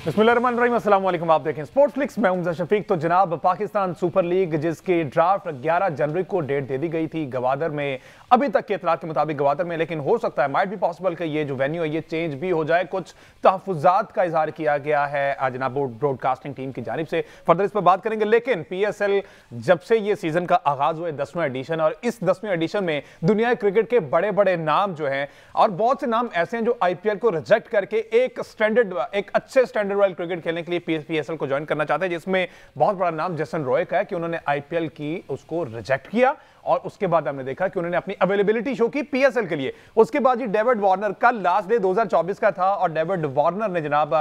बिस्मिल्लाहिर्रहमानिर्रहीम, अस्सलाम वालेकुम। आप देखें स्पोर्ट्स क्लिक्स, मैं हूं शफीक। तो जनाब, पाकिस्तान सुपर लीग जिसकी ड्राफ्ट 11 जनवरी को डेट दे दी गई थी गवादर में, अभी तक के इतलात के मुताबिक गवादर में, लेकिन हो सकता है, माइट भी पॉसिबल कि ये जो वेन्यू है ये चेंज भी हो जाए। कुछ तहफुजात का इजहार किया गया है जनाब ब्रॉडकास्टिंग टीम की जानिब से। फर्दर इस पर बात करेंगे, लेकिन PSL जब से ये सीजन का आगाज हुआ है, 10वां एडिशन, और इस 10वें एडिशन में दुनिया क्रिकेट के बड़े बड़े नाम जो हैं, और बहुत से नाम ऐसे हैं जो IPL को रिजेक्ट करके एक अच्छे स्टैंडर्ड वाले क्रिकेट खेलने के लिए PSL को ज्वाइन करना चाहते हैं, जिसमें बहुत बड़ा नाम जेसन रॉय का है कि उन्होंने IPL की उसको रिजेक्ट किया, और उसके बाद हमने देखा कि उन्होंने अपनी अवेलेबिलिटी शो की PSL के लिए। उसके बाद जी डेविड वार्नर, कल लास्ट डे 2024 का था, और डेविड वार्नर ने जनाब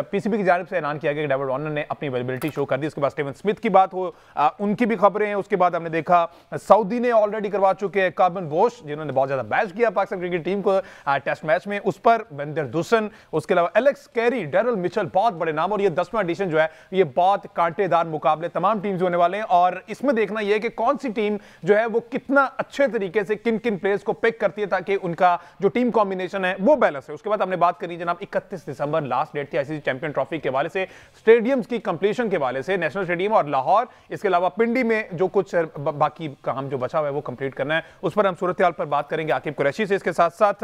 PCB की जानिब से ऐलान किया कि डेविड वार्नर ने अपनी अवेलेबिलिटी शो कर दी। उसके बाद स्टीवन स्मिथ की बात हो, उनकी भी खबरें हैं। उसके बाद हमने देखा सऊदी ने ऑलरेडी करवा चुके हैं कार्बन बोश, जिन्होंने बहुत ज्यादा बैच किया पाकिस्तान क्रिकेट टीम को टेस्ट मैच में, उस पर वेंदर दुसन, उसके अलावा एलेक्स कैरी, डेरल मिचेल, बहुत बड़े नाम। और ये 10वां एडिशन जो है ये बहुत कांटेदार मुकाबले तमाम टीम्स होने वाले हैं, और इसमें देखना यह है कि कौन सी टीम जो है वो कितना अच्छे तरीके से किन किन प्लेयर्स को पिक करती है ताकि उनका जो टीम कॉम्बिनेशन है वो बैलेंस है। उसके बाद हमने बात करी जनाब 31 दिसंबर लास्ट डेट थी ICC चैंपियन ट्रॉफी के हवाले से, स्टेडियम्स की कंप्लीशन के हवाले से, नेशनल स्टेडियम और लाहौर, इसके अलावा पिंडी में जो कुछ बाकी काम जो बचा हुआ है वो कंप्लीट करना है। उस पर हम सूरत हाल पर बात करेंगे आकिब कुरैशी से। इसके साथ साथ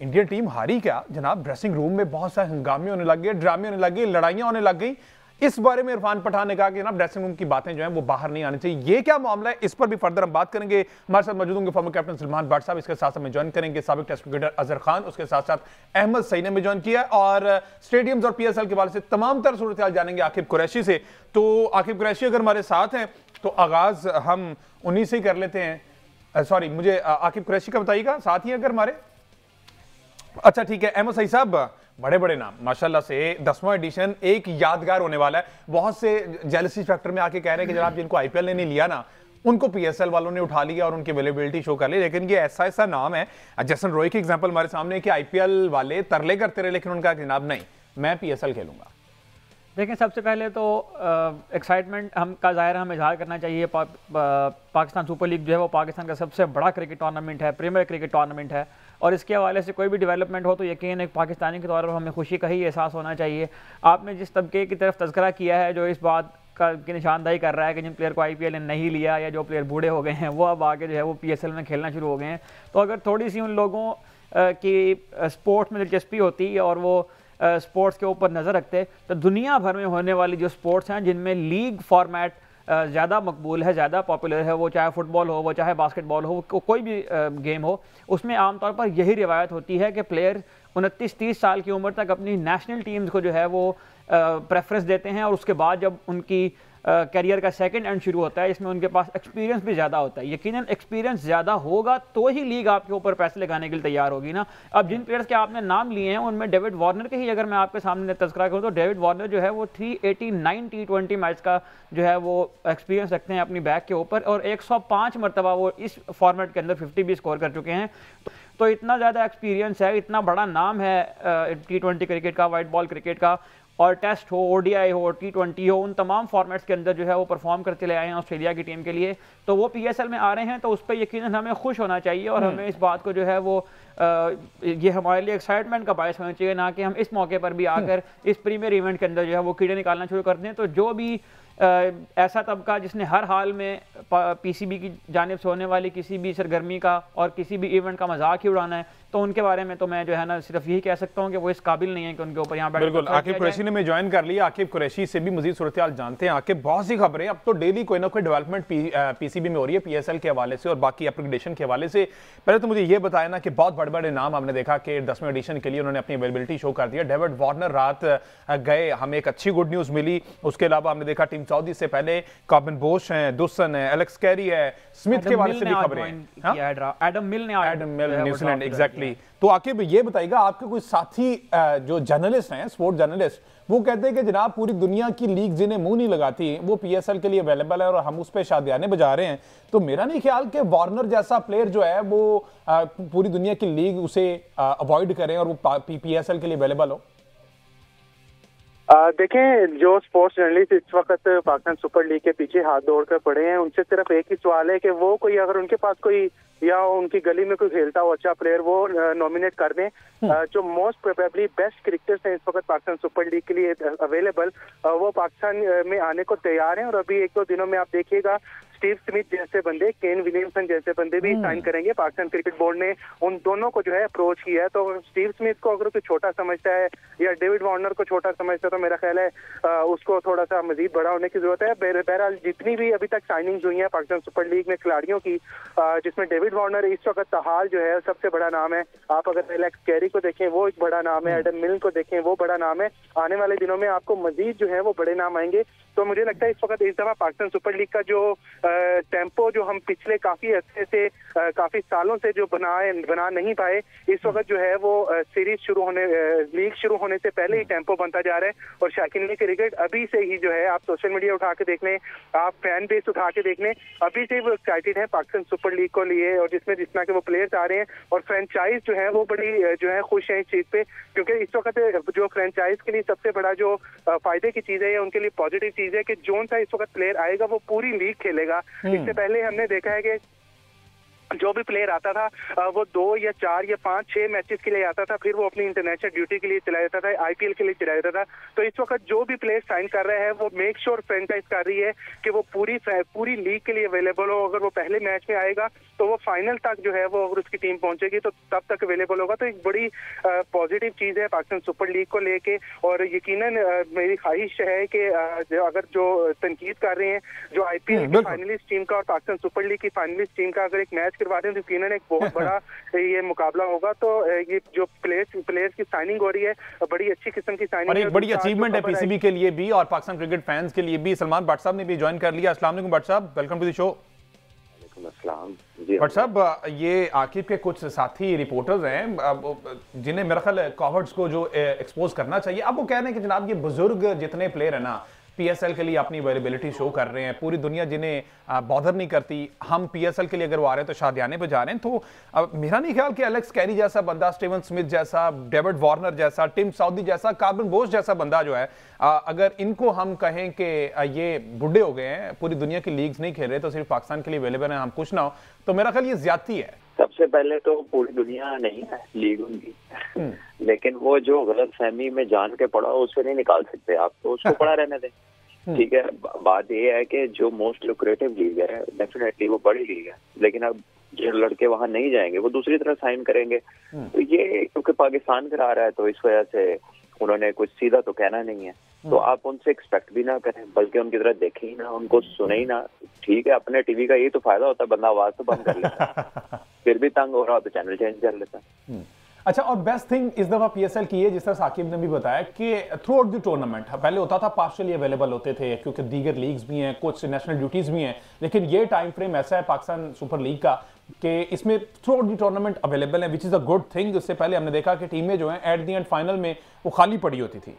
इंडियन टीम हारी क्या जनाब, ड्रेसिंग रूम में बहुत सारे हंगामे होने लग गए, ड्रामे होने लग गए, लड़ाइयां होने लग गई। इस बारे में इरफान पठान ने कहा कि जनाब ड्रेसिंग रूम की बातें जो हैं वो बाहर नहीं आनी चाहिए। ये क्या मामला है, इस पर भी फर्दर हम बात करेंगे। हमारे साथ मौजूद होंगे फॉर्मर कैप्टन सलमान भट्ट साहब, इसके साथ हमें ज्वाइन करेंगे साबिक टेस्ट क्रिकेटर अजहर खान, उसके साथ साथ अहमद सईद ने भी ज्वाइन किया, और स्टेडियम्स और PSL के हवाले से तमाम तरह सूरत हाल जानेंगे आकिब कुरैशी से। तो आकिब कुरैशी अगर हमारे साथ हैं तो आगाज हम उन्हीं से ही कर लेते हैं। सॉरी, मुझे आकिब कुरैशी का बताइएगा, साथ ही अगर हमारे, अच्छा ठीक है, अहमद सईद साहब, बड़े बड़े नाम माशाल्लाह से, 10वां एडिशन एक यादगार होने वाला है। बहुत से जेलसी फैक्टर में आके कह रहे हैं कि जनाब जिनको IPL ने नहीं लिया ना, उनको PSL वालों ने उठा लिया और उनकी अवेलेबिलिटी शो कर ली। लेकिन ये ऐसा नाम है, जेसन रॉय की एग्जांपल हमारे सामने है कि IPL वाले तरले करते रहे, लेकिन उनका जनाब नहीं, मैं PSL खेलूंगा। देखें, सबसे पहले तो एक्साइटमेंट का ज़ाहिर हम इजहार करना चाहिए। पाकिस्तान सुपर लीग जो है वो पाकिस्तान का सबसे बड़ा क्रिकेट टूर्नामेंट है, प्रीमियर क्रिकेट टूर्नामेंट है, और इसके हवाले से कोई भी डेवलपमेंट हो तो यकीन एक पाकिस्तानी के तौर पर हमें खुशी का ही एहसास होना चाहिए। आपने जिस तबके की तरफ तज़किरा किया है जो इस बात की निशानदाही कर रहा है कि जिन प्लेयर को IPL ने नहीं लिया या जो प्लेयर बूढ़े हो गए हैं वो अब आगे जो है वो PSL में खेलना शुरू हो गए हैं, तो अगर थोड़ी सी उन लोगों की स्पोर्ट्स में दिलचस्पी होती और वो स्पोर्ट्स के ऊपर नज़र रखते, तो दुनिया भर में होने वाली जो स्पोर्ट्स हैं जिनमें लीग फॉर्मेट ज़्यादा मकबूल है, ज़्यादा पॉपुलर है, वो चाहे फुटबॉल हो, वो चाहे बास्केटबॉल हो, कोई भी गेम हो, उसमें आमतौर पर यही रिवायत होती है कि प्लेयर 29-30 साल की उम्र तक अपनी नेशनल टीम्स को जो है वो प्रेफरेंस देते हैं, और उसके बाद जब उनकी करियर का सेकंड एंड शुरू होता है, इसमें उनके पास एक्सपीरियंस भी ज़्यादा होता है। यकीनन एक्सपीरियंस ज़्यादा होगा तो ही लीग आपके ऊपर पैसे लगाने के लिए तैयार होगी ना। अब जिन प्लेयर्स के आपने नाम लिए हैं उनमें डेविड वार्नर के ही अगर मैं आपके सामने तज़किरा करूँ तो डेविड वार्नर जो है वो 389 T20 मैच का जो है वो एक्सपीरियंस रखते हैं अपनी बैक के ऊपर, और 105 मरतबा वो इस फॉर्मेट के अंदर 50 भी स्कोर कर चुके हैं। तो इतना ज़्यादा एक्सपीरियंस है, इतना बड़ा नाम है T20 क्रिकेट का, वाइट बॉल क्रिकेट का, और टेस्ट हो, ODI हो, T20 हो, उन तमाम फॉर्मेट्स के अंदर जो है वो परफॉर्म करते ले आए हैं ऑस्ट्रेलिया की टीम के लिए। तो वो PSL में आ रहे हैं, तो उस पर यकीनन हमें खुश होना चाहिए, और हमें इस बात को जो है वो ये हमारे लिए एक्साइटमेंट का बायस होना चाहिए, ना कि हम इस मौके पर भी आकर इस प्रीमियर इवेंट के अंदर जो है वो कीड़े निकालना शुरू कर दें। तो जो भी ऐसा तबका जिसने हर हाल में PCB की जानिब से होने वाली किसी भी सरगर्मी का और किसी भी इवेंट का मजाक ही उड़ाना है, तो उनके बारे में तो मैं जो है ना सिर्फ यही कह सकता हूँ कि वो इस काबिल नहीं है कि उनके ऊपर यहाँ बैठ। बिल्कुल, आकिब कुरैशी ने मैं ज्वाइन कर लिया। आकिब कुरैशी से भी मजीद सूरत हाल जानते हैं। आकिब, बहुत सी खबरें अब तो डेली कोई ना कोई डेवलपमेंट PCB में हो रही है, PSL के हवाले से और बाकी एप्लीकेशन के हवाले से। पहले तो मुझे ये बताया ना कि बहुत बड़े बड़े नाम हमने देखा कि 10वें एडिशन के लिए उन्होंने अपनी अवेलेबिलिटी शो कर दिया। डेविड वार्नर रात गए, हमें एक अच्छी गुड न्यूज़ मिली। उसके अलावा हमने देखा टीम सऊदी से पहले कार्बन बोश हैं, दुसन है, एलेक्स कैरी है, स्मिथ के बारे से भी खबरें हैं, एडम मिल न्यूजीलैंड, एग्जैक्टली। तो आकिब ये बताइएगा, आपके कोई साथी जो जर्नलिस्ट हैं, स्पोर्ट जर्नलिस्ट, वो कहते हैं कि जनाब पूरी दुनिया की लीग जिन्हें मुंह नहीं लगाती वो PSL के लिए अवेलेबल है और हम उस पर शादियाने बजा रहे हैं। तो मेरा नहीं ख्याल कि वार्नर जैसा प्लेयर जो है वो पूरी दुनिया की लीग उसे अवॉइड करें और वो PSL के लिए अवेलेबल हो। देखें, जो स्पोर्ट्स जर्नलिस्ट इस वक्त पाकिस्तान सुपर लीग के पीछे हाथ दौड़ कर पड़े हैं, उनसे सिर्फ एक ही सवाल है कि वो कोई अगर उनके पास कोई या उनकी गली में कोई खेलता हो अच्छा प्लेयर वो नॉमिनेट कर दें। जो मोस्ट प्रोबेबली बेस्ट क्रिकेटर्स हैं इस वक्त पाकिस्तान सुपर लीग के लिए अवेलेबल, वो पाकिस्तान में आने को तैयार हैं। और अभी 1-2 दिनों में आप देखिएगा स्टीव स्मिथ जैसे बंदे, केन विलियमसन जैसे बंदे भी साइन करेंगे। पाकिस्तान क्रिकेट बोर्ड ने उन दोनों को जो है अप्रोच किया है। तो स्टीव स्मिथ को अगर कोई छोटा समझता है या डेविड वार्नर को छोटा समझता है तो मेरा ख्याल है उसको थोड़ा सा मजीद बड़ा होने की जरूरत है। बहरहाल जितनी भी अभी तक साइनिंग्स हुई हैं पाकिस्तान सुपर लीग में खिलाड़ियों की, जिसमें डेविड वार्नर इस वक्त हाल जो है सबसे बड़ा नाम है। आप अगर एलेक्स कैरी को देखें वो एक बड़ा नाम है, एडम मिल को देखें वो बड़ा नाम है। आने वाले दिनों में आपको मजीद जो है वो बड़े नाम आएंगे। तो मुझे लगता है इस वक्त इस दफा पाकिस्तान सुपर लीग का जो टेम्पो जो हम पिछले काफी अच्छे से काफी सालों से जो बना नहीं पाए, इस वक्त जो है वो सीरीज शुरू होने लीग शुरू होने से पहले ही टेम्पो बनता जा रहा है। और शाकिन क्रिकेट अभी से ही जो है, आप सोशल मीडिया उठा के देख लें, आप फैन बेस उठा के देख लें, अभी से वो एक्साइटेड है पाकिस्तान सुपर लीग को लिए। और जिसमें जिस तरह के वो प्लेयर्स आ रहे हैं और फ्रेंचाइज जो है वो बड़ी जो है खुश है इस चीज पे, क्योंकि इस वक्त जो फ्रेंचाइज के लिए सबसे बड़ा जो फायदे की चीज है या उनके लिए पॉजिटिव चीज है कि जोन सा इस वक्त प्लेयर आएगा वो पूरी लीग खेलेगा। इससे पहले हमने देखा है कि जो भी प्लेयर आता था वो 2 या 4 या 5-6 मैचेस के लिए आता था, फिर वो अपनी इंटरनेशनल ड्यूटी के लिए चला जाता था, आईपीएल के लिए चला जाता था। तो इस वक्त जो भी प्लेयर साइन कर रहे हैं वो मेक श्योर फ्रेंचाइज कर रही है कि वो पूरी लीग के लिए अवेलेबल हो। अगर वो पहले मैच में आएगा तो वो फाइनल तक जो है वो अगर उसकी टीम पहुंचेगी तो तब तक अवेलेबल होगा। तो एक बड़ी पॉजिटिव चीज है पाकिस्तान सुपर लीग को लेके। और यकीनन मेरी ख्वाहिश है कि अगर जो तनकीद कर रहे हैं जो आईपीएल की फाइनलिस्ट टीम का और पाकिस्तान सुपर लीग की फाइनलिस्ट टीम का अगर एक मैच करवा दें तो यकीनन एक बहुत बड़ा ये मुकाबला होगा। तो ये जो प्लेयर्स की साइनिंग हो रही है बड़ी अच्छी किस्म की साइनिंग और एक बड़ी अचीवमेंट है पीसीबी के लिए भी और पाकिस्तान क्रिकेट फैंस के लिए भी। सलमान भट्ट साहब ने भी ज्वाइन कर लिया। अस्सलाम वालेकुम भट्ट साहब, welcome to the show. Bhatt साहब, ये आकिब के कुछ साथी रिपोर्टर्स हैं जिन्हें मेरा ख्याल कॉवर्ड्स को जो एक्सपोज करना चाहिए, अब वो कह रहे हैं कि जनाब ये बुजुर्ग जितने प्लेयर है ना पीएसएल के लिए अपनी अवेलेबिलिटी शो कर रहे हैं, पूरी दुनिया जिन्हें बॉदर नहीं करती, हम पीएसएल के लिए अगर वो आ रहे हैं तो शादियाने पे जा रहे हैं। तो मेरा नहीं ख्याल कि एलेक्स कैरी जैसा बंदा, स्टीवन स्मिथ जैसा, डेविड वार्नर जैसा, टिम साउदी जैसा, कार्बन बोस जैसा बंदा जो है, अगर इनको हम कहें कि ये बुढ़े हो गए हैं, पूरी दुनिया की लीग्स नहीं खेल रहे तो सिर्फ पाकिस्तान के लिए अवेलेबल है, हम कुछ ना हो, तो मेरा ख्याल ये ज्यादती है। सबसे पहले तो पूरी दुनिया नहीं है लीग उनकी, लेकिन वो जो गलत फहमी में जान के पड़ा उसे नहीं निकाल सकते आप, तो उसको पड़ा रहने दें। ठीक है, बात ये है कि जो मोस्ट लुक्रेटिव लीग है डेफिनेटली वो बड़ी लीग है, लेकिन अब जो लड़के वहां नहीं जाएंगे वो दूसरी तरह साइन करेंगे। तो ये क्योंकि पाकिस्तान करा रहा है तो इस वजह से उन्होंने कुछ सीधा तो कहना नहीं है, तो आप उनसे एक्सपेक्ट भी ना करें, बल्कि उनकी तरह देखें ही ना, उनको सुने ही ना। ठीक है, अपने टीवी का यही तो फायदा होता है, बंदा आवाज तो बंद कर लेता है, फिर भी तंग हो रहा हो तो चैनल चेंज कर लेता है। अच्छा, और बेस्ट थिंग इस दफा पीएसएल की है, जिस तरह साकिब ने भी बताया कि थ्रू आउट द टूर्नामेंट पहले होता था पार्शियली अवेलेबल होते थे क्योंकि दीगर लीग्स भी हैं, कुछ नेशनल ड्यूटीज भी हैं, लेकिन ये टाइम फ्रेम ऐसा है पाकिस्तान सुपर लीग का कि इसमें throughout the tournament available है, which is a good thing. उससे पहले हमने देखा कि टीमें जो हैं एट द एंड फाइनल में वो खाली पड़ी होती थी।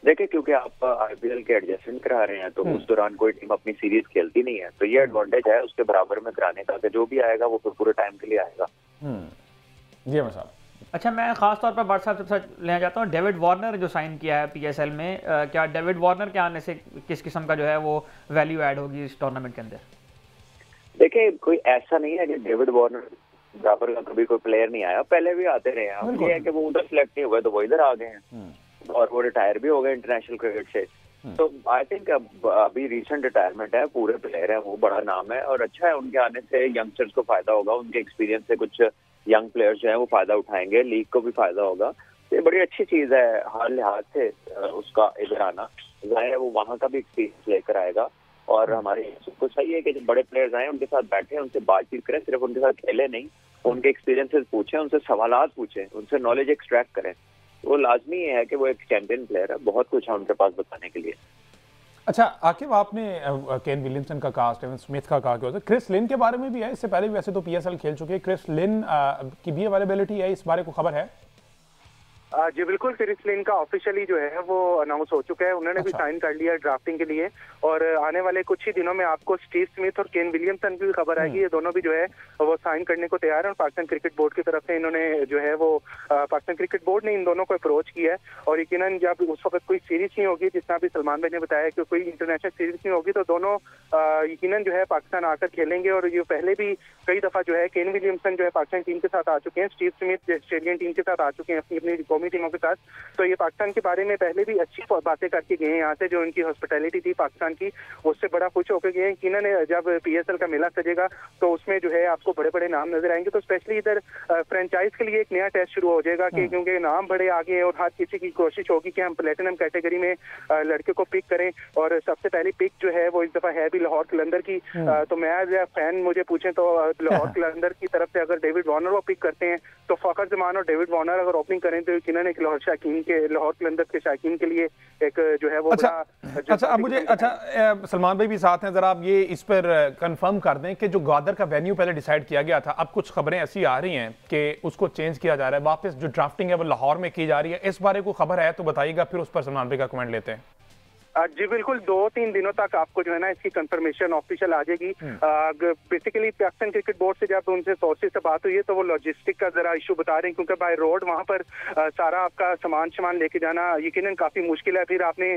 देखिए, क्योंकि आप आईपीएल के एडजस्टमेंट करा रहे हैं तो उस दौरान कोई टीम अपनी सीरीज खेलती नहीं है, तो ये एडवांटेज है उसके बराबर में कराने का कि जो भी आएगा वो पूरे टाइम के लिए आएगा। जी मैं साहब। अच्छा, मैं खास तौर पर भट्ट साहब से लेना चाहता हूँ, डेविड वार्नर जो साइन किया है पीएसएल में, क्या डेविड वार्नर के आने से किस किस्म का जो है वो वैल्यू ऐड होगी इस टूर्नामेंट के अंदर? देखिए, कोई ऐसा नहीं है कि डेविड वार्नर बराबर का कभी कोई प्लेयर नहीं आया, पहले भी आते रहे हैं। अब ये है कि वो उधर सिलेक्ट नहीं हुए तो वो इधर आ गए हैं और वो रिटायर भी हो गए इंटरनेशनल क्रिकेट से। तो आई थिंक अभी रिसेंट रिटायरमेंट है, पूरे प्लेयर है, वो बड़ा नाम है और अच्छा है, उनके आने से यंगस्टर्स को फायदा होगा, उनके एक्सपीरियंस से कुछ यंग प्लेयर्स जो है वो फायदा उठाएंगे, लीग को भी फायदा होगा। तो ये बड़ी अच्छी चीज है हर लिहाज से उसका इधर आना। जाहिर है वो वहाँ का भी एक्सपीरियंस लेकर आएगा और हमारे सबको सही है कि जो बड़े प्लेयर्स आए उनके साथ बैठे, उनसे बातचीत करें, सिर्फ उनके साथ खेले नहीं, उनके एक्सपीरियंसेस पूछें, उनसे सवालात पूछें, उनसे नॉलेज एक्सट्रैक्ट करें। वो लाजमी है कि वो एक चैंपियन प्लेयर है, बहुत कुछ है उनके पास बताने के लिए। अच्छा आकिब, आपने केन विलियमसन का कहा, स्टीवन स्मिथ का कहा, कि क्रिस लिन के बारे में भी है, इससे पहले भी वैसे तो पीएसएल खेल चुके हैं, क्रिस लिन की भी अवेलेबिलिटी है, इस बारे को खबर है? जी बिल्कुल, क्रिस लिन का ऑफिशियली जो है वो अनाउंस हो चुका है, उन्होंने भी साइन कर लिया ड्राफ्टिंग के लिए और आने वाले कुछ ही दिनों में आपको स्टीव स्मिथ और केन विलियमसन की खबर आएगी। ये दोनों भी जो है वो साइन करने को तैयार है और पाकिस्तान क्रिकेट बोर्ड की तरफ से इन्होंने जो है वो पाकिस्तान क्रिकेट बोर्ड ने इन दोनों को अप्रोच किया है और यकीनन जब उस वक्त कोई सीरीज नहीं होगी, जितना भी सलमान भाई ने बताया कि कोई इंटरनेशनल सीरीज नहीं होगी, तो दोनों यकीनन जो है पाकिस्तान आकर खेलेंगे। और ये पहले भी कई दफा जो है केन विलियमसन जो है पाकिस्तान टीम के साथ आ चुके हैं, स्टीव स्मिथ ऑस्ट्रेलियन टीम के साथ आ चुके हैं, अपनी अपनी कौमी टीमों के साथ। तो ये पाकिस्तान के बारे में पहले भी अच्छी बातें करके गए हैं यहाँ से, जो उनकी हॉस्पिटैलिटी थी पाकिस्तान की, उससे बड़ा खुश होकर गए हैं। यकीनन जब PSL का मेला सजेगा तो उसमें जो है आपको बड़े बड़े नाम नजर आएंगे। तो स्पेशली इधर फ्रेंचाइज के लिए एक नया टेस्ट शुरू हो जाएगा कि क्योंकि नाम बड़े आगे हैं और हर किसी की कोशिश होगी कि हम प्लेटिनम कैटेगरी में लड़के को पिक करें। और सबसे पहली पिक जो है वो इस दफा है भी लाहौर कलंदर की। तो मैं एज ए फैन मुझे पूछें तो लाहौर कलंदर की तरफ से अगर डेविड वार्नर को पिक करते हैं तो फखर जमान और डेविड वार्नर अगर ओपनिंग करें तो यकीनन एक लाहौर कलंदर के शायकीन के लिए एक जो है वो अब मुझे सलमान भाई भी साथ हैं, जरा आप ये इस पर कंफर्म कर दें कि जो ग्वादर का वेन्यू पहले डिसाइड किया गया था, अब कुछ खबरें ऐसी आ रही हैं कि उसको चेंज किया जा रहा है, वापस जो ड्राफ्टिंग है वो लाहौर में की जा रही है। इस बारे को खबर है तो बताइएगा, फिर उस पर सलमान भाई का कमेंट लेते हैं। जी बिल्कुल, 2-3 दिनों तक आपको जो है ना इसकी कंफर्मेशन ऑफिशियल आ जाएगी। बेसिकली पाकिस्तान क्रिकेट बोर्ड से जब उनसे सोर्सेज से बात हुई है तो वो लॉजिस्टिक का जरा इशू बता रहे हैं, क्योंकि बाय रोड वहां पर सारा आपका सामान लेके जाना यकीनन काफी मुश्किल है। फिर आपने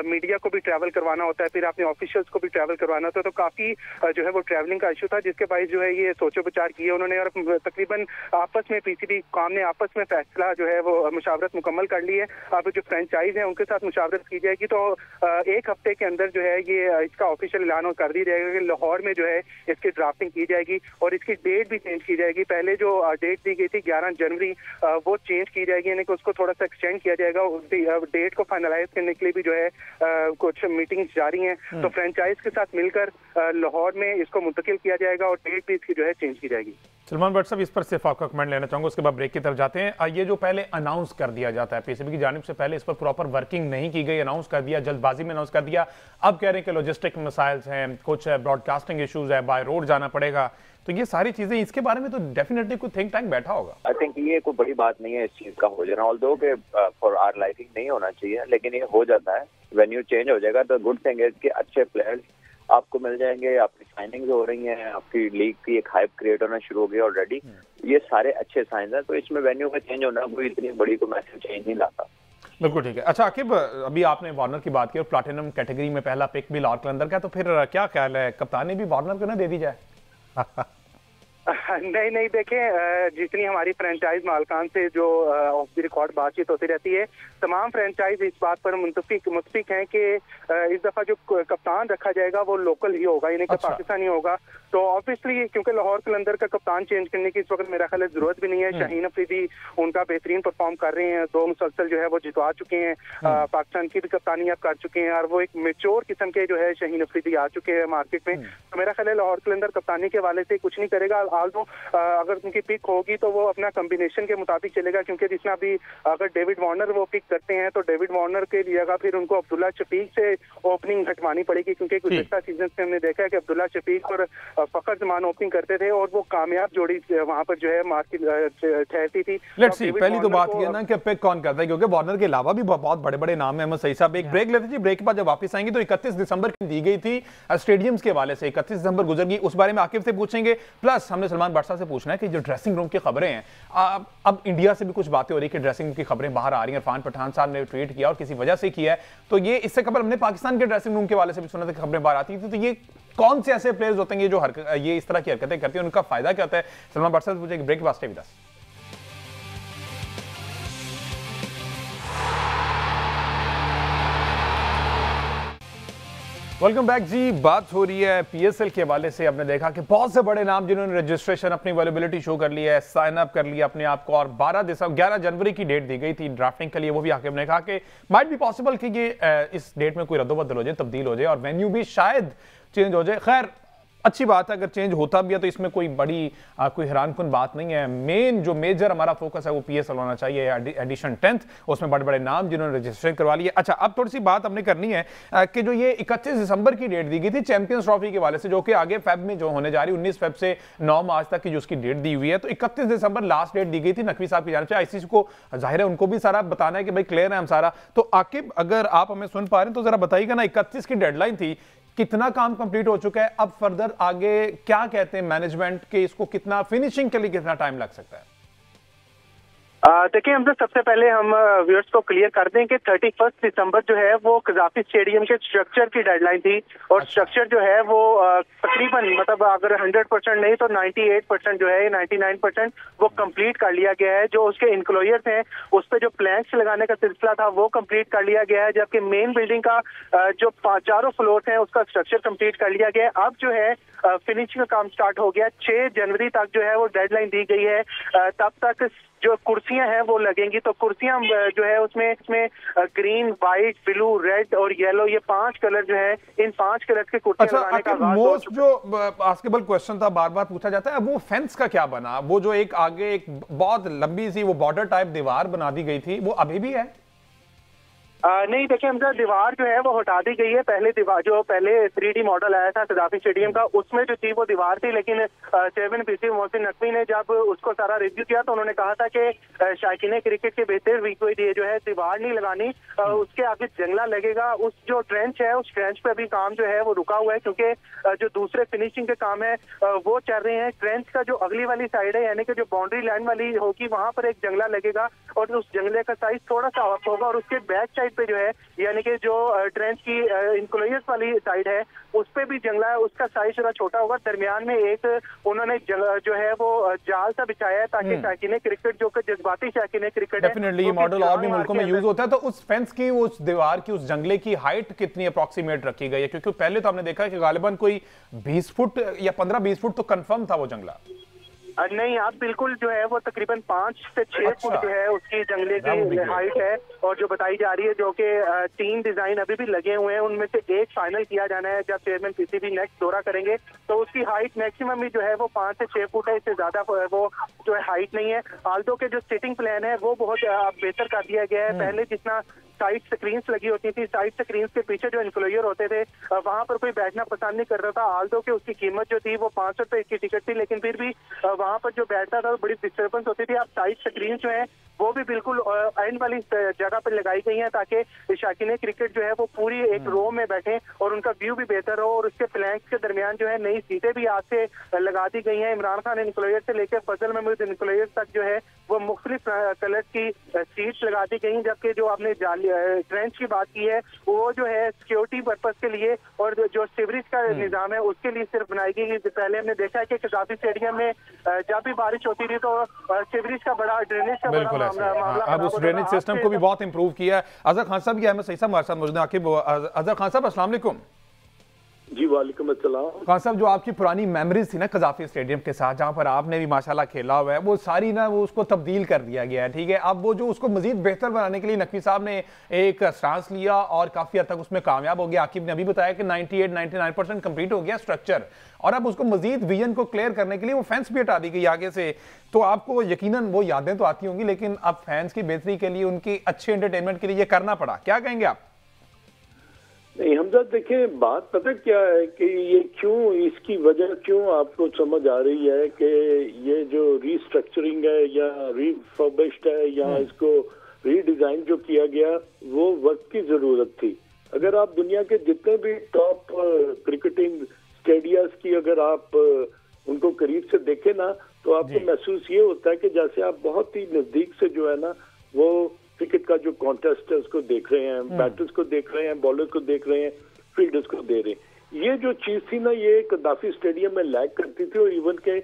मीडिया को भी ट्रैवल करवाना होता है, फिर आपने ऑफिशियल्स को भी ट्रैवल करवाना होता है, तो काफी जो है वो ट्रैवलिंग का इशू था, जिसके बायस जो है ये सोचो विचार किए उन्होंने। और तकरीबन आपस में PCB काम ने आपस में फैसला जो है वो मुशावरत मुकम्मल कर ली है। अब जो फ्रेंचाइज है उनके साथ मुशावरत की जाएगी, तो एक हफ्ते के अंदर जो है ये इसका ऑफिशियल ऐलान कर दी जाएगा कि लाहौर में जो है इसकी ड्राफ्टिंग की जाएगी और इसकी डेट भी चेंज की जाएगी। पहले जो डेट दी गई थी 11 जनवरी वो चेंज की जाएगी, यानी कि उसको थोड़ा सा एक्सटेंड किया जाएगा। उस डेट को फाइनलाइज करने के लिए भी जो है कुछ मीटिंग्स जारी हैं, तो फ्रेंचाइज के साथ मिलकर लाहौर में इसको मुंतकिल किया जाएगा और डेट भी इसकी जो है चेंज की जाएगी। सलमान भट्ट साहब, इस पर सिर्फ आपका कमेंट लेना चाहूंगा, उसके बाद ब्रेक की तरफ जाते हैं। ये जो पहले अनाउंस कर दिया जाता है PCB की जानिब से, पहले इस पर प्रॉपर वर्किंग नहीं की गई, अनाउंस कर दिया, जल्दबाजी में अनाउंस कर दिया। अब कह रहे हैं कि लॉजिस्टिक मसाइल्स हैं, कुछ ब्रॉडकास्टिंग इश्यूज है, बाय रोड जाना पड़ेगा, तो ये सारी चीजें, इसके बारे में तो डेफिनेटली कोई थिंक टैंक बैठा होगा। आई थिंक ये कोई बड़ी बात नहीं है इस चीज का हो जाना, ऑल्दो के फॉर आवर लाइकिंग नहीं होना चाहिए, लेकिन ये हो जाता है। वेन्यू चेंज हो जाएगा तो गुड थिंग है कि अच्छे प्लेयर्स आपको मिल जाएंगे, आपकी साइनिंग्स हो रही हैं, आपकी लीग की एक हाइप क्रिएट होना शुरू हो गई ऑलरेडी, ये सारे अच्छे साइंस हैं। तो इसमें वेन्यू का चेंज होना कोई इतनी बड़ी को मैसेज चेंज नहीं लाता। बिल्कुल ठीक है। अच्छा आकिब, अभी आपने वार्नर की बात की और प्लैटिनम कैटेगरी में पहला पिक भी लाहौर कलंदर का, तो फिर क्या ख्याल है, कप्तानी भी वार्नर को ना दे दी जाए? नहीं देखें, जितनी हमारी फ्रेंचाइज मालकान से जो ऑफ द रिकॉर्ड बातचीत होती रहती है, तमाम फ्रेंचाइज इस बात पर मुत्फिक हैं कि इस दफा जो कप्तान रखा जाएगा वो लोकल ही होगा, यानी कि पाकिस्तानी होगा। तो ऑब्वियसली क्योंकि लाहौर कलंदर का कप्तान चेंज करने की इस वक्त मेरा ख्याल जरूरत भी नहीं है। शाहीन अफरीदी उनका बेहतरीन परफॉर्म कर रहे हैं, 2 मुसलसल जो है वो जितवा चुके हैं, पाकिस्तान की भी कप्तानी अब कर चुके हैं, और वो एक मेच्योर किस्म के जो है शाहीन अफरीदी आ चुके हैं मार्केट में। तो मेरा ख्याल है लाहौर कलंदर कप्तानी के वाले से कुछ नहीं करेगा। आल्दो अगर उनकी पिक होगी तो वो अपना कॉम्बिनेशन के मुताबिक चलेगा, क्योंकि जिसमें अभी अगर डेविड वार्नर वो पिक करते हैं तो डेविड वार्नर के जगह फिर उनको अब्दुल्ला शफीक से ओपनिंग हटवानी पड़ेगी, क्योंकि गुज़श्ता सीजन से हमने देखा है कि अब्दुल्ला शफीक और फखर जमान ओपनिंग करते थे और वो कामयाब जोड़ी वहां पर जो है मार्केट ठहरती थी। लेट्स सी, पहली तो बात ये ना कि पिक कौन करता है, क्योंकि वार्नर के अलावा भी बहुत बड़े बड़े नाम है। अहमद सईद साहब, एक ब्रेक लेते जी, ब्रेक के बाद जब वापस आएंगे तो 31 दिसंबर की दी गई थी स्टेडियम्स के हवाले से, 31 दिसंबर गुजर गई, उस बारे में आकिब से पूछेंगे। प्लस हमने सलमान भट्ट साहब से पूछना है कि जो ड्रेसिंग रूम की खबरें हैं, अब इंडिया से भी कुछ बातें हो रही है कि ड्रेसिंग रूम की खबरें बाहर आ रही हैं। इरफान पठान साहब ने ट्वीट किया और किसी वजह से किया है, तो ये इससे कबल हमने पाकिस्तान के ड्रेसिंग रूम के हवाले से भी सुना था कि खबरें बाहर आती थी। तो ये कौन से ऐसे प्लेयर्स होते हैं जो ये इस तरह की हरकतें करते हैं, उनका फायदा क्या होता है? सलमान भट्ट साहब से पूछेंगे, ब्रेक के बाद stay with us. Welcome back ji. बात हो रही है PSL के हवाले से। आपने देखा कि बहुत से बड़े नाम जिन्होंने रजिस्ट्रेशन, अपनी अवेलेबिलिटी शो कर ली है, साइन अप कर लिया अपने आप को, और 11 जनवरी की डेट दी गई थी ड्राफ्टिंग के लिए। वो भी आके हमने कहा कि माइट भी पॉसिबल कि ये इस डेट में कोई रद्दोबदल हो जाए, तब्दील हो जाए और वेन्यू भी शायद चेंज हो जाए। खैर अच्छी बात है, अगर चेंज होता भी है तो इसमें कोई बड़ी कोई हैरानकुन बात नहीं है। मेन जो मेजर हमारा फोकस है वो PSL होना चाहिए, एडिशन 10th, उसमें बड़े बड़े नाम जिन्होंने रजिस्ट्रेशन करवा लिया। अच्छा, अब थोड़ी सी बात हमने करनी है कि जो ये 31 दिसंबर की डेट दी गई थी चैंपियंस ट्रॉफी के वाले से, जो कि आगे फेब में जो होने जा रही है, 19 फेब से 9 मार्च तक की जो उसकी डेट दी हुई है, तो 31 दिसंबर लास्ट डेट दी गई थी नकवी साहब की जानिब से। ICC को जाहिर है उनको भी सारा बताना है कि भाई क्लियर है हम सारा। तो आकिब, अगर आप हमें सुन पा रहे हैं तो जरा बताइएगा ना, 31 की डेडलाइन थी, कितना काम कंप्लीट हो चुका है? अब फर्दर आगे क्या कहते हैं मैनेजमेंट के, इसको कितना फिनिशिंग के लिए कितना टाइम लग सकता है? देखिए हम तो सबसे पहले हम व्यूअर्स को क्लियर कर दें कि 31 दिसंबर जो है वो कजाफी स्टेडियम के स्ट्रक्चर की डेडलाइन थी और स्ट्रक्चर जो है वो तकरीबन मतलब अगर 100% नहीं तो 98% जो है 99% वो कंप्लीट कर लिया गया है। जो उसके इंक्लोयर्स हैं उस पर जो प्लैंक्स लगाने का सिलसिला था वो कंप्लीट कर लिया गया है, जबकि मेन बिल्डिंग का जो चारों फ्लोर हैं उसका स्ट्रक्चर कंप्लीट कर लिया गया है। अब जो है फिनिशिंग का काम स्टार्ट हो गया। 6 जनवरी तक जो है वो डेडलाइन दी गई है। तब तक जो कुर्सियां हैं वो लगेंगी, तो कुर्सियां जो है उसमें ग्रीन, व्हाइट, ब्लू, रेड और येलो, ये 5 कलर जो है, इन 5 कलर के कुर्सियां लगाने का आगाज हो चुका है। जो आस्केबल क्वेश्चन था, बार बार पूछा जाता है, अब वो फेंस का क्या बना? वो जो एक आगे एक बहुत लंबी सी वो बॉर्डर टाइप दीवार बना दी गई थी, वो अभी भी है? नहीं देखिए हमजा, दीवार जो है वो हटा दी गई है। पहले दीवार जो पहले 3D मॉडल आया था कजाफी स्टेडियम का, उसमें जो थी वो दीवार थी, लेकिन चेयरमैन पीसी मोहसिन नकवी ने जब उसको सारा रिव्यू किया तो उन्होंने कहा था कि शायकीन क्रिकेट के बेहतर कोई जो है दीवार नहीं लगानी, उसके आगे जंगला लगेगा। उस जो ट्रेंच है उस ट्रेंच पे अभी काम जो है वो रुका हुआ है, क्योंकि जो दूसरे फिनिशिंग के काम है वो चल रहे हैं। ट्रेंच का जो अगली वाली साइड है, यानी कि जो बाउंड्री लाइन वाली होगी, वहां पर एक जंगला लगेगा और उस जंगले का साइज थोड़ा सा ऑफ होगा और उसके बैक साइड पे जो है, यानी कि जो ट्रेंच की इंक्लोयर्स वाली साइड है उस पे भी जंगला है, उसका साइज थोड़ा छोटा होगा। दरमियान में एक उन्होंने जो है वो जाल सा बिछाया है ताकि शायकीन क्रिकेट जो कि जज्बाती शायकीन क्रिकेट है, डेफिनेटली ये मॉडल और भी मुल्कों में यूज होता है। तो उस फेंस की, उस दीवार की, उस जंगले की हाइट कितनी अप्रोक्सीमेट रखी गई है? क्योंकि पहले तो हमने देखा है कि गालिबन कोई 20 फुट या 15-20 फुट तो कंफर्म था वो जंगला। नहीं, आप बिल्कुल जो है वो तकरीबन 5 से 6 फुट जो है उसकी जंगले की हाइट है, और जो बताई जा रही है, जो कि 3 डिजाइन अभी भी लगे हुए हैं, उनमें से एक फाइनल किया जाना है जब चेयरमैन पीसीबी नेक्स्ट दौरा करेंगे, तो उसकी हाइट मैक्सिमम ही जो है वो 5 से 6 फुट है, इससे ज्यादा वो जो है हाइट नहीं है। आल्दो के जो सिटिंग प्लान है वो बहुत बेहतर कर दिया गया है। पहले जितना साइड स्क्रीन्स लगी होती थी, साइड स्क्रीन्स के पीछे जो इंक्लोयर होते थे वहां पर कोई बैठना पसंद नहीं कर रहा था। आल्दो के उसकी कीमत जो थी वो 500 रुपए की टिकट थी, लेकिन फिर भी वहां पर जो बैठता था बड़ी डिस्टर्बेंस होती थी। अब साइड स्क्रीन जो है वो भी बिल्कुल एंड वाली जगह पर लगाई गई है ताकि शायकीन क्रिकेट जो है वो पूरी एक रो में बैठे और उनका व्यू भी बेहतर हो। और उसके फ्लैंक्स के दरमियान जो है नई सीटें भी आज से लगा दी गई हैं। इमरान खान इंक्लोयर से लेकर फजल महमूद इंक्लोयर तक जो है वो मुख्तलिफ कलर की सीट्स लगा दी गई, जबकि जो आपने ट्रेंच की बात की है वो जो है सिक्योरिटी पर्पज के लिए और जो सीवरेज का निजाम है उसके लिए सिर्फ बनाई गई। पहले हमने देखा है कि कजाफी स्टेडियम में जब भी बारिश होती थी तो सीवरेज का बड़ा, ड्रेनेज का बड़ा मामला। अब उस ड्रेनेज सिस्टम को भी बहुत इंप्रूव किया है। अजहर खान साहब, अहमद सईद साहब हमारे साथ मौजूद हैं। आकिब, अजहर खान साहब अस्सलाम वालेकुम। जी वालेकुम अस्सलाम। खान साहब, जो आपकी पुरानी मेमोरीज थी ना कजाफी स्टेडियम के साथ, जहां पर आपने भी माशाल्लाह खेला हुआ है, वो सारी ना वो उसको तब्दील कर दिया गया है, ठीक है। अब वो जो उसको मजीद बेहतर बनाने के लिए नकवी साहब ने एक स्टांस लिया और काफी हद तक उसमें कामयाब हो गया। आकिब ने अभी बताया कि 98-99% कंप्लीट हो गया स्ट्रक्चर, और अब उसको मजीद विजन को क्लियर करने के लिए वो फैंस भी हटा दी गई आगे से। तो आपको यकीनन वो यादें तो आती होंगी, लेकिन अब फैंस की बेहतरी के लिए, उनकी अच्छे एंटरटेनमेंट के लिए ये करना पड़ा, क्या कहेंगे आप? नहीं हमजा, देखें बात पता क्या है कि ये क्यों, इसकी वजह क्यों आपको समझ आ रही है कि ये जो रीस्ट्रक्चरिंग है या रिफर्बिश्ड है या इसको रीडिजाइन जो किया गया वो वक्त की जरूरत थी। अगर आप दुनिया के जितने भी टॉप क्रिकेटिंग स्टेडियम्स की अगर आप उनको करीब से देखें ना, तो आपको महसूस ये होता है कि जैसे आप बहुत ही नजदीक से जो है ना वो क्रिकेट का जो कॉन्टेस्ट है उसको देख रहे हैं, बैटर्स को देख रहे हैं, बॉलर्स को देख रहे हैं, फील्डर्स को दे रहे हैं। ये जो चीज थी ना, ये कजाफी स्टेडियम में लैग करती थी, और इवन के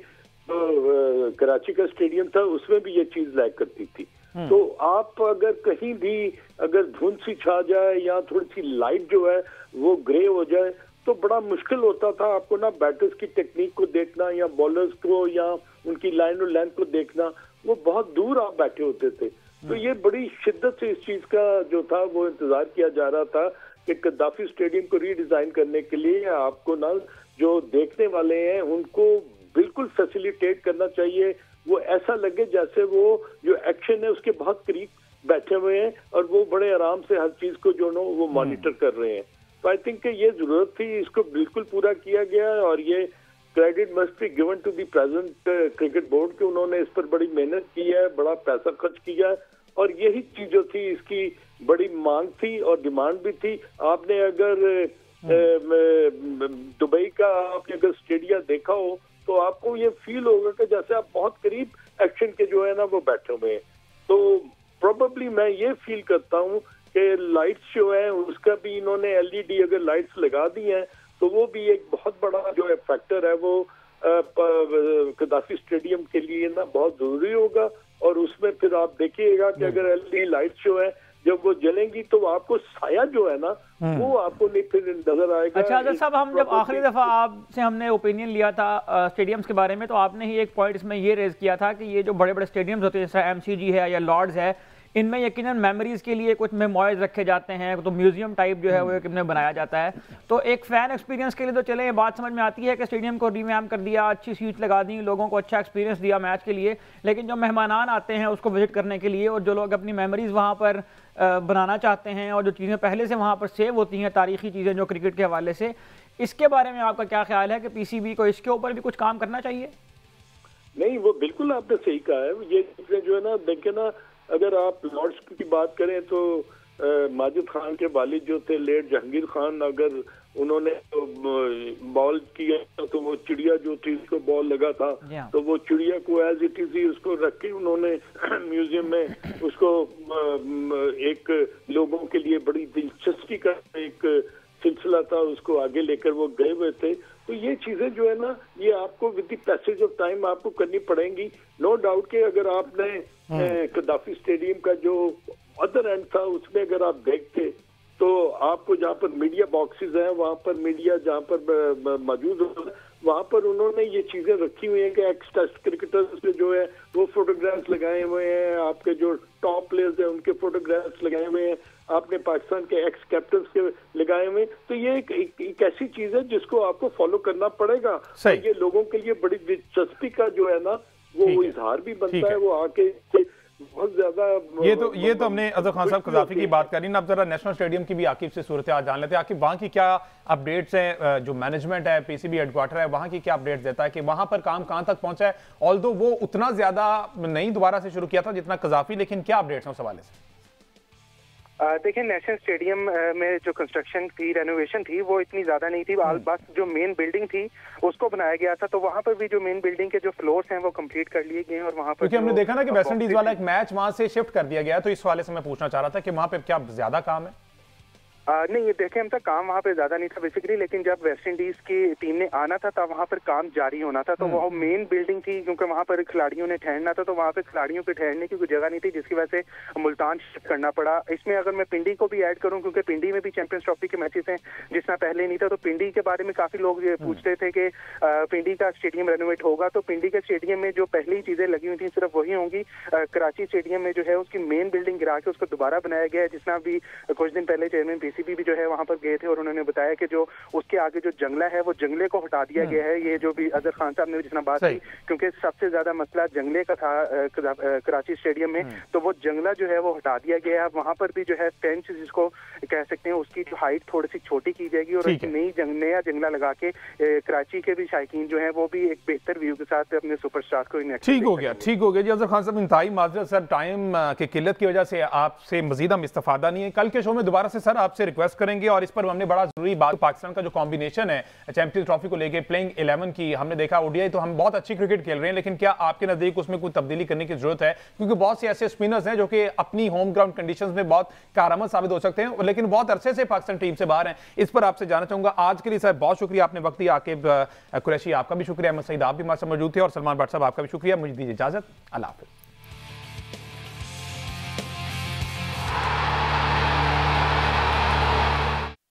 कराची का स्टेडियम था उसमें भी ये चीज लैग करती थी। तो आप अगर कहीं भी अगर धुंध सी छा जाए या थोड़ी सी लाइट जो है वो ग्रे हो जाए तो बड़ा मुश्किल होता था आपको ना बैटर्स की टेक्निक को देखना या बॉलर्स को या उनकी लाइन और लेंथ को देखना। वो बहुत दूर आप बैठे होते थे, तो ये बड़ी शिद्दत से इस चीज का जो था वो इंतजार किया जा रहा था कि कजाफी स्टेडियम को रीडिजाइन करने के लिए आपको ना जो देखने वाले हैं उनको बिल्कुल फैसिलिटेट करना चाहिए। वो ऐसा लगे जैसे वो जो एक्शन है उसके बहुत करीब बैठे हुए हैं और वो बड़े आराम से हर चीज को जो नो वो मॉनिटर कर रहे हैं। तो आई थिंक ये जरूरत थी, इसको बिल्कुल पूरा किया गया है, और ये credit must be given to the present cricket board कि उन्होंने इस पर बड़ी मेहनत की है, बड़ा पैसा खर्च किया है, और यही चीज जो थी इसकी बड़ी मांग थी और डिमांड भी थी। आपने अगर दुबई का आपने अगर स्टेडियम देखा हो तो आपको ये फील होगा कि जैसे आप बहुत करीब एक्शन के जो है ना वो बैठे हुए हैं। तो प्रोबेबली मैं ये फील करता हूँ कि लाइट्स जो है उसका भी इन्होंने एलईडी अगर लाइट्स लगा दी हैं तो वो भी एक बहुत बड़ा जो है फैक्टर है वो कदाफी स्टेडियम के लिए ना बहुत जरूरी होगा। और उसमें फिर आप देखिएगा कि अगर एलईडी लाइट्स जो है जब वो जलेंगी तो आपको साया जो है ना वो आपको नहीं फिर नजर आएगा। अच्छा आजाद साहब, हम जब आखिरी दफा आपसे हमने ओपिनियन लिया था स्टेडियम्स के बारे में, तो आपने ही एक पॉइंट इसमें ये रेज किया था कि ये जो बड़े बड़े स्टेडियम्स होते हैं जैसे एमसीजी है या लॉर्ड्स है, इनमें यकीनन मेमोरीज के लिए कुछ मेमोरीज रखे जाते हैं, तो म्यूजियम टाइप जो है वो एक इनमें बनाया जाता है। तो एक फैन एक्सपीरियंस के लिए तो चले ये बात समझ में आती है कि स्टेडियम को रिवैम्प कर दिया, अच्छी सीट लगा दी, लोगों को अच्छा एक्सपीरियंस दिया मैच के लिए, लेकिन जो मेहमान आते हैं उसको विजिट करने के लिए और जो लोग अपनी मेमोरीज वहाँ पर बनाना चाहते हैं और जो चीज़ें पहले से वहाँ पर सेव होती हैं, तारीखी चीज़ें जो क्रिकेट के हवाले से, इसके बारे में आपका क्या ख्याल है कि पीसीबी को इसके ऊपर भी कुछ काम करना चाहिए? नहीं, वो बिल्कुल आपने सही कहा है। ये चीजें जो है ना, देखे ना, अगर आप लॉर्ड्स की बात करें तो माजिद खान के वालिद जो थे लेट जहांगीर खान, अगर उन्होंने बॉल किया तो वो चिड़िया जो थी उसको बॉल लगा था तो वो चिड़िया को एज इट इज ही उसको रख के उन्होंने म्यूजियम में उसको एक लोगों के लिए बड़ी दिलचस्पी का एक सिलसिला था, उसको आगे लेकर वो गए हुए थे। तो ये चीजें जो है ना, ये आपको with the passage of time आपको करनी पड़ेंगी। नो डाउट के अगर आपने कदाफी स्टेडियम का जो अदर एंड था उसमें अगर आप देखते तो आपको जहाँ पर मीडिया बॉक्सेस हैं वहाँ पर मीडिया जहाँ पर मौजूद हो वहाँ पर उन्होंने ये चीजें रखी हुई हैं कि एक्स टेस्ट क्रिकेटर्स के जो है वो फोटोग्राफ्स लगाए हुए हैं, आपके जो टॉप प्लेयर्स हैं उनके फोटोग्राफ्स लगाए हुए हैं, आपने पाकिस्तान के एक्स कैप्टन के लगाए हुए। तो ये एक ऐसी चीज है जिसको आपको फॉलो करना पड़ेगा। ये लोगों के लिए बड़ी दिलचस्पी का जो है ना वो इजहार भी बनता है, वो आके बहुत ज्यादा ये तो हमने अजहर खान साहब कजाफी की बात करी ना। अब जरा नेशनल स्टेडियम की भी आकिब से सूरत हाल जान लेते हैं। आकिब, वहाँ की क्या अपडेट्स हैं? जो मैनेजमेंट है, पीसीबी हेडक्वार्टर है, वहाँ की क्या अपडेट्स देता है कि वहाँ पर काम कहाँ तक पहुंचा है? ऑल्दो वो उतना ज्यादा नहीं दोबारा से शुरू किया था जितना कजाफी, लेकिन क्या अपडेट्स हैं उस हवाले से? देखिए, नेशनल स्टेडियम में जो कंस्ट्रक्शन थी, रेनोवेशन थी, वो इतनी ज्यादा नहीं थी। बस जो मेन बिल्डिंग थी उसको बनाया गया था, तो वहाँ पर भी जो मेन बिल्डिंग के जो फ्लोर्स हैं वो कंप्लीट कर लिए गए हैं। और वहाँ पर क्योंकि हमने देखा ना कि वेस्ट इंडीज वाला एक मैच वहाँ से शिफ्ट कर दिया गया, तो इस वाले से मैं पूछना चाह रहा था कि वहाँ पे क्या ज्यादा काम है? नहीं, ये देखें, हम तक काम वहाँ पे ज्यादा नहीं था बेसिकली, लेकिन जब वेस्ट इंडीज की टीम ने आना था तब वहाँ पर काम जारी होना था। तो वो मेन बिल्डिंग थी, क्योंकि वहाँ पर खिलाड़ियों ने ठहरना था, तो वहाँ पे खिलाड़ियों के ठहरने की कोई जगह नहीं थी, जिसकी वजह से मुल्तान शिफ्ट करना पड़ा। इसमें अगर मैं पिंडी को भी ऐड करूँ, क्योंकि पिंडी में भी चैंपियंस ट्रॉफी के मैचेस हैं जिसना पहले नहीं था, तो पिंडी के बारे में काफी लोग ये पूछते थे कि पिंडी का स्टेडियम रेनोवेट होगा। तो पिंडी के स्टेडियम में जो पहली चीजें लगी हुई थी सिर्फ वही होंगी। कराची स्टेडियम में जो है उसकी मेन बिल्डिंग गिरा के उसको दोबारा बनाया गया है, जिसना भी कुछ दिन पहले चेयरमैन पीसीबी भी जो है वहाँ गए थे और उन्होंने बताया कि जो उसके आगे जो जंगला है वो जंगले को हटा दिया गया है। ये जो भी अजहर खान साहब ने जितना बात की, क्योंकि सबसे ज्यादा मसला जंगले का था कराची स्टेडियम में, तो वो जंगला जो है वो हटा दिया गया है। वहां पर भी जो है फेंस जिसको कह सकते हैं उसकी जो हाइट थोड़ी सी छोटी की जाएगी और एक नया जंगला लगा के कराची के भी शायकीन जो है वो भी एक बेहतर व्यू के साथ अपने सुपरस्टार को ठीक हो गया जी। अजहर खान साहब, इंतहाई माजरत सर, टाइम की किल्लत की वजह से आपसे मजीद हम इस्तेफादा नहीं है। कल के शो में दोबारा से सर आपसे रिक्वेस्ट करेंगे और इस पर हमने बड़ा जरूरी बात, पाकिस्तान का जो कॉम्बिनेशन है चैंपियंस ट्रॉफी को लेके प्लेइंग 11 की, हमने देखा ओडीआई तो हम बहुत अच्छी क्रिकेट खेल रहे हैं, लेकिन क्या आपके नजदीक उसमें कोई तब्दीली करने की जरूरत है? क्योंकि बहुत से ऐसे स्पिनर्स हैं जो कि अपनी होम ग्राउंड कंडीशंस में बहुत कारआमद साबित हो सकते हैं, लेकिन बहुत अरसे से पाकिस्तान टीम से बाहर हैं। इस पर आपसे जानना चाहूंगा। आज के लिए सर बहुत शुक्रिया, आपने वक्त दिया। आकिब कुरैशी आपका भी शुक्रिया, अहमद सईद आप भी हमारे साथ मौजूद थे और सलमान भट्ट साहब आपका भी शुक्रिया। मुझे दीजिए इजाजत, अल्लाह हाफिज।